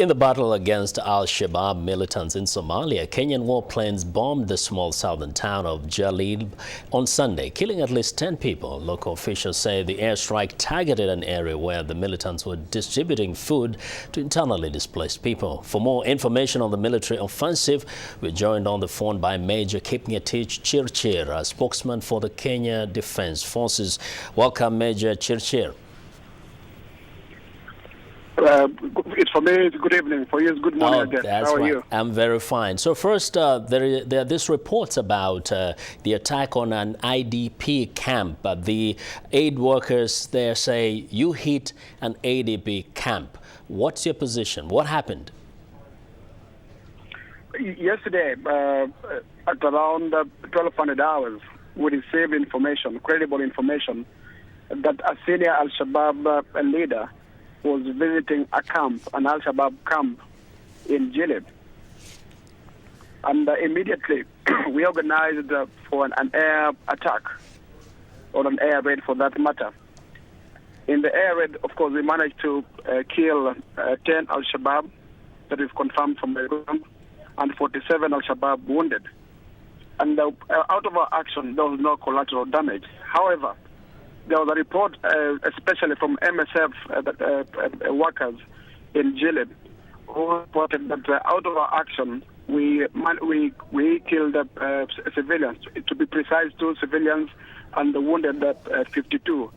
In the battle against Al-Shabaab militants in Somalia, Kenyan warplanes bombed the small southern town of Jilib on Sunday, killing at least 10 people. Local officials say the airstrike targeted an area where the militants were distributing food to internally displaced people. For more information on the military offensive, we're joined on the phone by Major Kipng'Etich Chirchir, a spokesman for the Kenya Defense Forces. Welcome, Major Chirchir. It's for me, it's good evening. For you, it's good morning again. How are you? I'm very fine. So first, there are these reports about the attack on an IDP camp. The aid workers there say you hit an IDP camp. What's your position? What happened? Yesterday, at around 1200 hours, we received information, credible information, that a senior Al-Shabaab leader was visiting a camp, an Al-Shabaab camp in Jilib. And immediately we organized for an air attack, or an air raid for that matter. In the air raid, of course, we managed to kill 10 Al-Shabaab, that is confirmed from the ground, and 47 Al-Shabaab wounded. And out of our action, there was no collateral damage. However, there was a report, especially from MSF workers in Jilib, who reported that out of our action, we killed civilians. To be precise, 2 civilians, and wounded 52.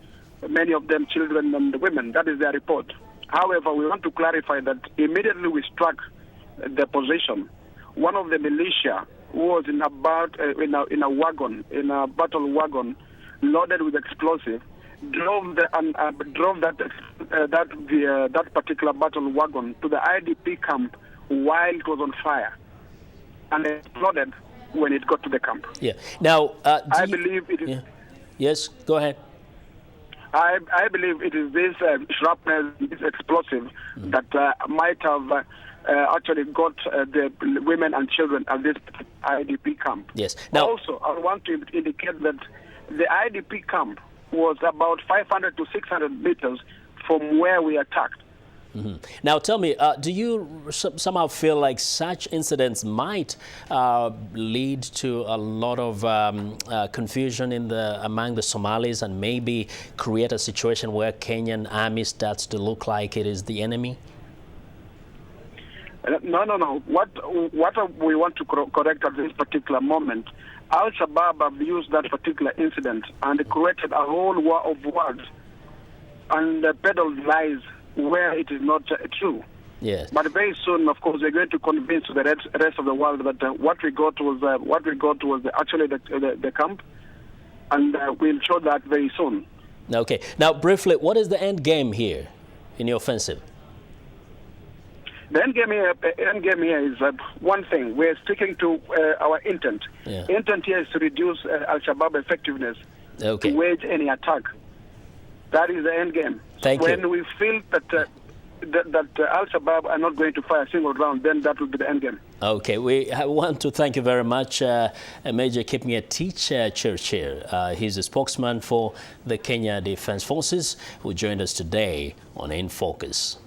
Many of them children and women. That is their report. However, we want to clarify that immediately we struck the position, one of the militia who was in a wagon, in a battle wagon, loaded with explosive, drove that particular battle wagon to the IDP camp while it was on fire, and it exploded when it got to the camp. Yeah. Now, I believe it is. Yeah. Yes. Go ahead. I believe it is this shrapnel, this explosive, that might have actually got the women and children at this IDP camp. Yes. Now, also, I want to indicate that the IDP camp was about 500 to 600 meters from where we attacked. Mm-hmm. Now, tell me, do you somehow feel like such incidents might lead to a lot of confusion among the Somalis and maybe create a situation where Kenyan army starts to look like it is the enemy? No. What we want to correct at this particular moment, Al-Shabaab have used that particular incident and created a whole war of words and peddled lies where it is not true. Yes. But very soon, of course, we're going to convince the rest of the world that what we got was actually the camp, and we'll show that very soon. Okay. Now, briefly, what is the end game here in your offensive? The end game here is one thing. We're sticking to our intent. Yeah. Intent here is to reduce Al-Shabaab effectiveness, okay, to wage any attack. That is the end game. Thank you. When we feel that Al-Shabaab are not going to fire a single round, then that will be the end game. Okay, we want to thank you very much, Major Kipng'Etich Chirchir. He's a spokesman for the Kenya Defense Forces, who joined us today on In Focus.